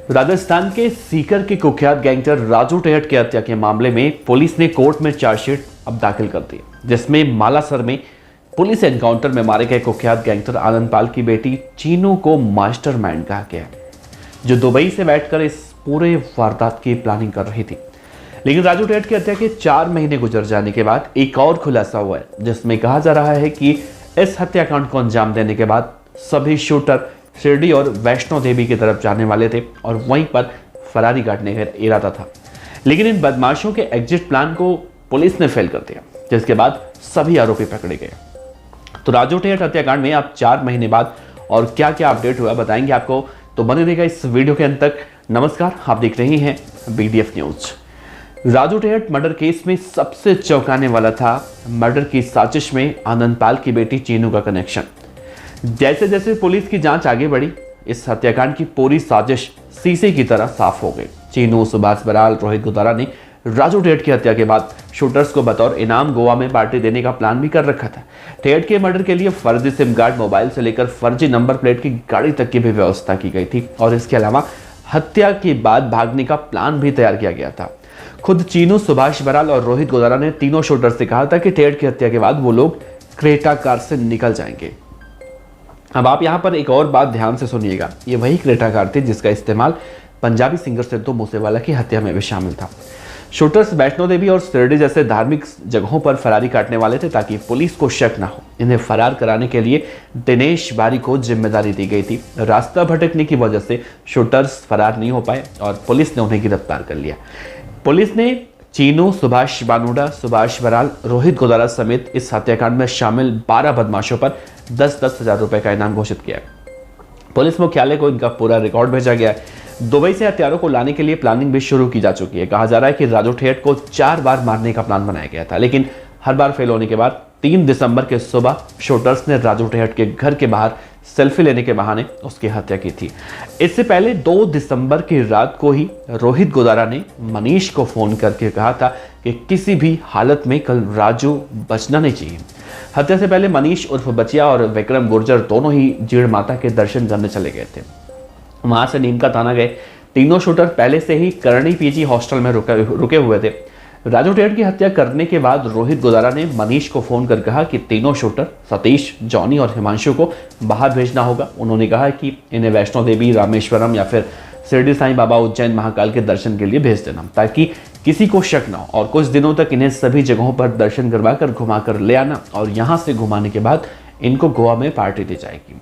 राजस्थान के सीकर के कुख्यात गैंगस्टर राजू टेहट की हत्या के मामले में पुलिस ने कोर्ट में चार्जशीट अब दाखिल कर दी, जिसमें मालासर में पुलिस एनकाउंटर में मारे गए कुख्यात गैंगस्टर आनंद पाल की बेटी चीनू को मास्टरमाइंड कहा गया, जो दुबई से बैठकर इस पूरे वारदात की प्लानिंग कर रही थी। लेकिन राजू टेहट की हत्या के 4 महीने गुजर जाने के बाद एक और खुलासा हुआ है, जिसमें कहा जा रहा है कि इस हत्याकांड को अंजाम देने के बाद सभी शूटर शिरडी और वैष्णो देवी की तरफ जाने वाले थे और वहीं पर फरारी काटने का इरादा था। लेकिन इन बदमाशों के एग्जिट प्लान को पुलिस ने फेल कर दिया, जिसके बाद सभी आरोपी पकड़े गए। तो राजू टेहट हत्याकांड में अब 4 महीने बाद और क्या क्या अपडेट हुआ बताएंगे आपको, तो बने रहेगा इस वीडियो के अंत तक। नमस्कार, आप देख रहे हैं BDF न्यूज। राजू टेहट मर्डर केस में सबसे चौंकाने वाला था मर्डर की साजिश में आनंद पाल की बेटी चीनू का कनेक्शन। जैसे जैसे पुलिस की जांच आगे बढ़ी, इस हत्याकांड की पूरी साजिश शीशे की तरह साफ हो गई। चीनू, सुभाष बराल, रोहित गोदारा ने राजू टेहट की हत्या के बाद शूटर्स को बतौर इनाम गोवा में पार्टी देने का प्लान भी कर रखा था। टेहट के मर्डर के लिए फर्जी सिम कार्ड, मोबाइल से लेकर फर्जी नंबर प्लेट की गाड़ी तक की भी व्यवस्था की गई थी और इसके अलावा हत्या के बाद भागने का प्लान भी तैयार किया गया था। खुद चीनू, सुभाष बराल और रोहित गोदारा ने तीनों शूटर्स से कहा था कि टेहट की हत्या के बाद वो लोग क्रेटा कार से निकल जाएंगे। अब आप यहाँ पर एक और बात ध्यान से सुनिएगा, ये वही क्रेटा कार थी जिसका इस्तेमाल पंजाबी सिंगर सिद्धू मूसेवाला की हत्या में भी शामिल था। शूटर्स वैष्णो देवी और शिरडी जैसे धार्मिक जगहों पर फरारी काटने वाले थे ताकि पुलिस को शक ना हो। इन्हें फरार कराने के लिए दिनेश बारी को जिम्मेदारी दी गई थी। रास्ता भटकने की वजह से शूटर्स फरार नहीं हो पाए और पुलिस ने उन्हें गिरफ्तार कर लिया। पुलिस ने चीनू, सुभाष बानुडा, सुभाष बराल, रोहित गोदारा समेत इस हत्याकांड में शामिल 12 बदमाशों पर 10-10 हजार रुपए का इनाम घोषित किया। पुलिस मुख्यालय को इनका पूरा रिकॉर्ड भेजा गया है। दुबई से हत्यारों को लाने के लिए प्लानिंग भी शुरू की जा चुकी है। कहा जा रहा है कि राजू टेहट को 4 बार मारने का प्लान बनाया गया था, लेकिन हर बार फेल होने के बाद 3 दिसंबर के सुबह शूटर्स ने राजू टेहट के घर के बाहर सेल्फी लेने के बहाने उसकी हत्या की थी। इससे पहले 2 दिसंबर की रात को ही रोहित गोदारा ने मनीष को फोन करके कहा था कि किसी भी हालत में कल राजू बचना नहीं चाहिए। हत्या से पहले मनीष उर्फ बचिया और विक्रम गुर्जर दोनों ही जीण माता के दर्शन करने चले गए थे। वहां से नीम का थाना गए। तीनों शूटर पहले से ही करणी PG हॉस्टल में रुके हुए थे। राजू टेहट की हत्या करने के बाद रोहित गोदारा ने मनीष को फोन कर कहा कि तीनों शूटर सतीश, जॉनी और हिमांशु को बाहर भेजना होगा। उन्होंने कहा कि इन्हें वैष्णो देवी, रामेश्वरम या फिर शिरडी साईं बाबा, उज्जैन महाकाल के दर्शन के लिए भेज देना, ताकि किसी को शक ना हो, और कुछ दिनों तक इन्हें सभी जगहों पर दर्शन करवा कर घुमा कर ले आना और यहाँ से घुमाने के बाद इनको गोवा में पार्टी दी जाएगी।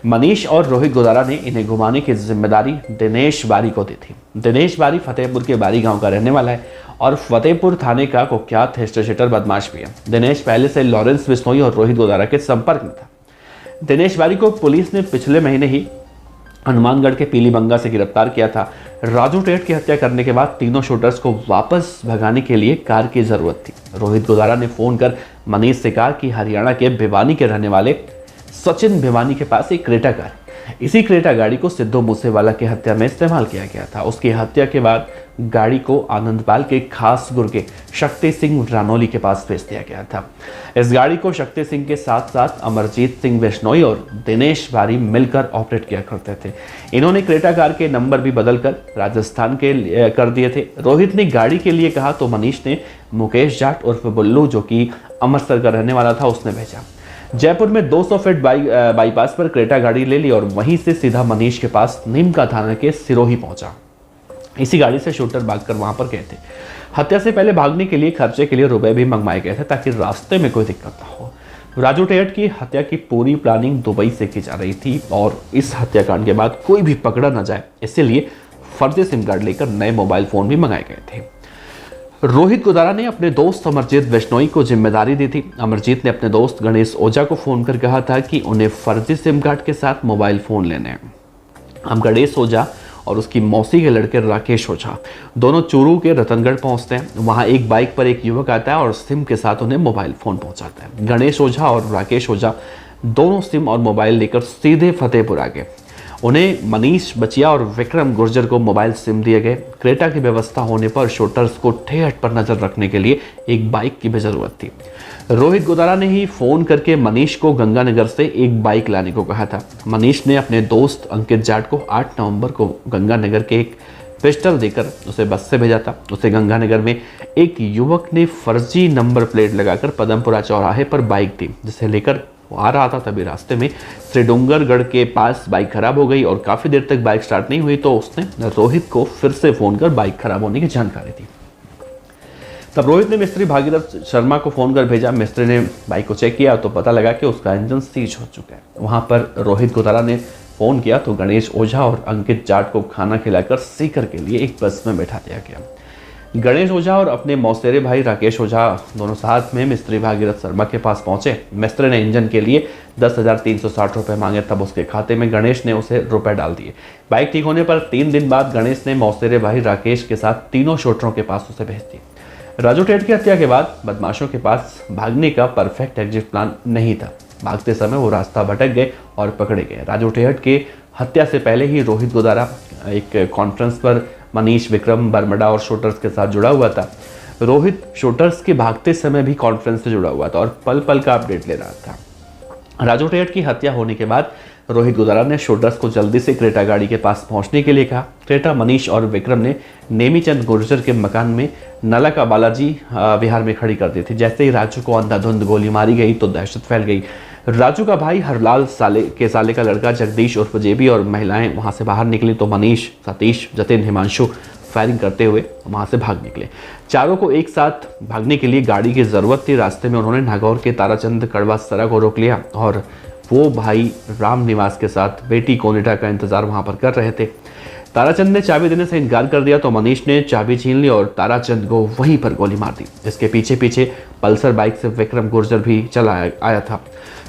मनीष और रोहित गोदारा ने इन्हें घुमाने की जिम्मेदारी दिनेश बारी को दी थी। दिनेश बारी फतेहपुर के बारी गांव का रहने वाला है और फतेहपुर थाने का कुख्यात हिस्ट्रीशीटर बदमाश भी है। दिनेश पहले से लॉरेंस बिश्नोई और रोहित गोदारा के संपर्क में था। दिनेश बारी को पुलिस ने पिछले महीने ही हनुमानगढ़ के पीलीबंगा से गिरफ्तार किया था। राजू टेहट की हत्या करने के बाद तीनों शूटर्स को वापस भगाने के लिए कार की जरूरत थी। रोहित गोदारा ने फोन कर मनीष से कहा कि हरियाणा के भिवानी के रहने वाले सचिन भिवानी के पास एक क्रेटा कार, इसी क्रेटा गाड़ी को सिद्धू मूसेवाला की हत्या में इस्तेमाल किया गया था। उसकी हत्या के बाद गाड़ी को आनंद पाल के खास गुर्गे शक्ति सिंह रानौली के पास भेज दिया गया था। इस गाड़ी को शक्ति सिंह के साथ साथ अमरजीत सिंह बिश्नोई और दिनेश बारी मिलकर ऑपरेट किया करते थे। इन्होंने क्रेटा कार के नंबर भी बदलकर राजस्थान के कर दिए थे। रोहित ने गाड़ी के लिए कहा तो मनीष ने मुकेश जाट उर्फ बुल्लू, जो कि अमृतसर का रहने वाला था, उसने भेजा। जयपुर में 200 फीट बाईपास पर क्रेटा गाड़ी ले ली और वहीं से सीधा मनीष के पास नीम का थाना के सिरोही पहुंचा। इसी गाड़ी से शूटर भागकर वहां पर गए थे। हत्या से पहले भागने के लिए खर्चे के लिए रुपए भी मंगवाए गए थे ताकि रास्ते में कोई दिक्कत ना हो। राजू टेहट की हत्या की पूरी प्लानिंग दुबई से की जा रही थी और इस हत्याकांड के बाद कोई भी पकड़ा न जाए, इसलिए फर्जी सिम कार्ड लेकर नए मोबाइल फोन भी मंगाए गए थे। रोहित गोदारा ने अपने दोस्त अमरजीत बिश्नोई को जिम्मेदारी दी थी। अमरजीत ने अपने दोस्त गणेश ओझा को फोन कर कहा था कि उन्हें फर्जी सिम कार्ड के साथ मोबाइल फोन लेने हैं। हम गणेश ओझा और उसकी मौसी के लड़के राकेश ओझा दोनों चूरू के रतनगढ़ पहुंचते हैं। वहां एक बाइक पर एक युवक आता है और सिम के साथ उन्हें मोबाइल फोन पहुंचाता है। गणेश ओझा और राकेश ओझा दोनों सिम और मोबाइल लेकर सीधे फतेहपुर आ गए। उन्हें मनीष बचिया और विक्रम गुर्जर को मोबाइल सिम दिए गए। क्रेटा की व्यवस्था होने पर शूटर्स को ठेहट पर नजर रखने के लिए एक बाइक की भी जरूरत थी। रोहित गोदारा ने ही फोन करके मनीष को गंगानगर से एक बाइक लाने को कहा था। मनीष ने अपने दोस्त अंकित जाट को 8 नवंबर को गंगानगर के एक पिस्टल देकर उसे बस से भेजा था। उसे गंगानगर में एक युवक ने फर्जी नंबर प्लेट लगाकर पदमपुरा चौराहे पर बाइक दी, जिसे लेकर वो आ रहा था। तभी रास्ते में श्रीडोंगरगढ़ के पास बाइक खराब हो गई और काफ़ी देर तक बाइक स्टार्ट नहीं हुई, तो उसने रोहित को फिर से फ़ोन कर बाइक खराब होने की जानकारी दी। तब रोहित ने मिस्त्री भागीरथ शर्मा को फ़ोन कर भेजा। मिस्त्री ने बाइक को चेक किया तो पता लगा कि उसका इंजन सीज हो चुका है। वहाँ पर रोहित गोदारा ने फ़ोन किया तो गणेश ओझा और अंकित जाट को खाना खिलाकर सीकर के लिए एक बस में बैठा दिया गया। गणेश ओझा और अपने मौसेरे भाई राकेश ओझा दोनों साथ में मिस्त्री भागीरथ शर्मा के पास पहुंचे। मिस्त्री ने इंजन के लिए 10,360 रुपये मांगे, तब उसके खाते में गणेश ने उसे रुपए डाल दिए। बाइक ठीक होने पर 3 दिन बाद गणेश ने मौसेरे भाई राकेश के साथ तीनों शूटरों के पास उसे भेज दी। राजू टेट की हत्या के बाद बदमाशों के पास भागने का परफेक्ट एग्जिट प्लान नहीं था। भागते समय वो रास्ता भटक गए और पकड़े गए। राजू टेट के हत्या से पहले ही रोहित गोदारा एक कॉन्फ्रेंस पर मनीष, विक्रम, बरमड़ा और शूटर्स के साथ जुड़ा हुआ था। रोहित शूटर्स के भागते समय भी कॉन्फ्रेंस से जुड़ा हुआ था और पल पल का अपडेट ले रहा था। राजू टेट की हत्या होने के बाद रोहित गोदारा ने शूटर्स को जल्दी से क्रेटा गाड़ी के पास पहुंचने के लिए कहा। क्रेटा मनीष और विक्रम ने नेमीचंद गुर्जर के मकान में नला का बालाजी विहार में खड़ी कर दी थी। जैसे ही राजू को अंधाधुंध गोली मारी गई तो दहशत फैल गई। राजू का भाई हरलाल साले का लड़का जगदीश उर्फ जेबी और महिलाएं वहां से बाहर निकली तो मनीष, सतीश, जतिन, हिमांशु फायरिंग करते हुए वहां से भाग निकले। चारों को एक साथ भागने के लिए गाड़ी की जरूरत थी। रास्ते में उन्होंने नागौर के ताराचंद कड़वा सरा को रोक लिया और वो भाई राम निवास के साथ बेटी कोनिटा का इंतजार वहां पर कर रहे थे। ताराचंद ने चाबी देने से इनकार कर दिया तो मनीष ने चाबी छीन ली और ताराचंद को वहीं पर गोली मार दी। इसके पीछे पीछे पल्सर बाइक से विक्रम गुर्जर भी चला आया था।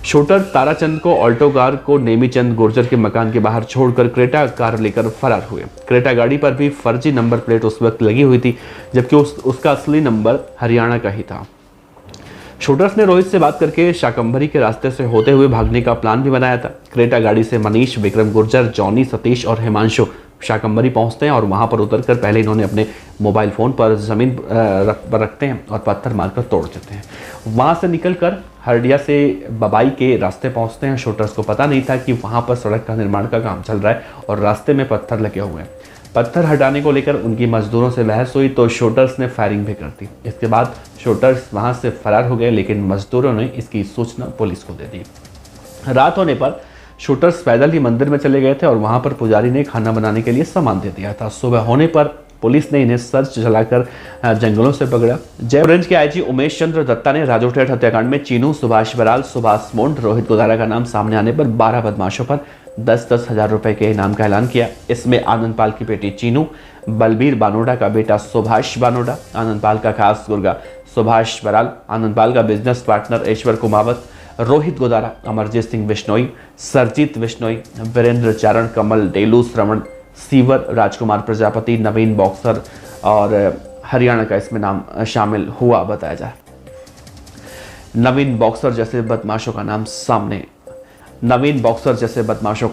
शूटर ताराचंद को ऑल्टो कार को नेमीचंद गुर्जर के मकान के बाहर छोड़कर क्रेटा कार लेकर फरार हुए। क्रेटा गाड़ी पर भी फर्जी नंबर प्लेट उस वक्त लगी हुई थी, जबकि उसका असली नंबर हरियाणा का ही था। शूटर्स ने रोहित से बात करके शाकंभरी के रास्ते से होते हुए भागने का प्लान भी बनाया था। क्रेटा गाड़ी से मनीष, विक्रम गुर्जर, जॉनी, सतीश और हिमांशु शाकंभरी पहुंचते हैं और वहां पर उतरकर पहले इन्होंने अपने मोबाइल फ़ोन पर ज़मीन पर रखते हैं और पत्थर मारकर तोड़ देते हैं। वहां से निकलकर हरडिया से बबाई के रास्ते पहुंचते हैं। शूटर्स को पता नहीं था कि वहां पर सड़क का निर्माण का काम चल रहा है और रास्ते में पत्थर लगे हुए हैं। पत्थर हटाने को लेकर उनकी मजदूरों से बहस हुई तो शूटर्स ने फायरिंग भी कर दी। इसके बाद शूटर्स वहां से फरार हो गए, लेकिन मजदूरों ने इसकी सूचना पुलिस को दे दी। रात होने पर शूटर्स पैदल ही मंदिर में चले गए थे और वहां पर पुजारी ने खाना बनाने के लिए सामान दे दिया था। सुबह होने पर पुलिस ने इन्हें सर्च चलाकर जंगलों से पकड़ा। जय रेंज के आईजी उमेश चंद्र दत्ता ने राजू टेट हत्याकांड में चीनू, सुभाष बराल, सुभाष मोंड, रोहित गोदारा का नाम सामने आने पर 12 बदमाशों पर 10-10 हजार रुपए के इनाम का ऐलान किया। इसमें आनंदपाल की बेटी चीनू, बलबीर बानोडा का बेटा सुभाष बानोडा, आनंदपाल का खास गुर्गा सुभाष बराल, आनंदपाल का बिजनेस पार्टनर ईश्वर कुमावत, रोहित गोदारा, अमरजीत सिंह बिश्नोई, सरजीत बिश्नोई, वीरेंद्र चारण, कमल, डेलू, श्रवण, सीवर, राजकुमार प्रजापति, नवीन बॉक्सर और हरियाणा का इसमें नाम शामिल हुआ बताया जाए। नवीन बॉक्सर जैसे बदमाशों का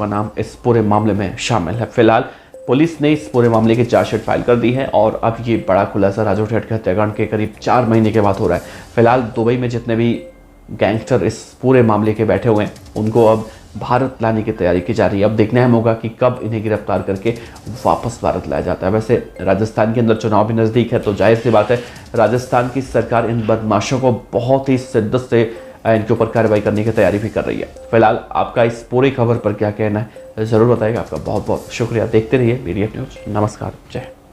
नाम इस पूरे मामले में शामिल है। फिलहाल पुलिस ने इस पूरे मामले की चार्जशीट फाइल कर दी है और अब ये बड़ा खुलासा राजू टेट के हत्याकांड के करीब 4 महीने के बाद हो रहा है। फिलहाल दुबई में जितने भी गैंगस्टर इस पूरे मामले के बैठे हुए हैं उनको अब भारत लाने की तैयारी की जा रही है। अब देखना है होगा कि कब इन्हें गिरफ्तार करके वापस भारत लाया जाता है। वैसे राजस्थान के अंदर चुनाव भी नज़दीक है तो जाहिर सी बात है राजस्थान की सरकार इन बदमाशों को बहुत ही शिद्दत से इनके ऊपर कार्रवाई करने की तैयारी भी कर रही है। फिलहाल आपका इस पूरी खबर पर क्या कहना है ज़रूर बताइएगा। आपका बहुत बहुत शुक्रिया। देखते रहिए VDF न्यूज़। नमस्कार, जय हिंद।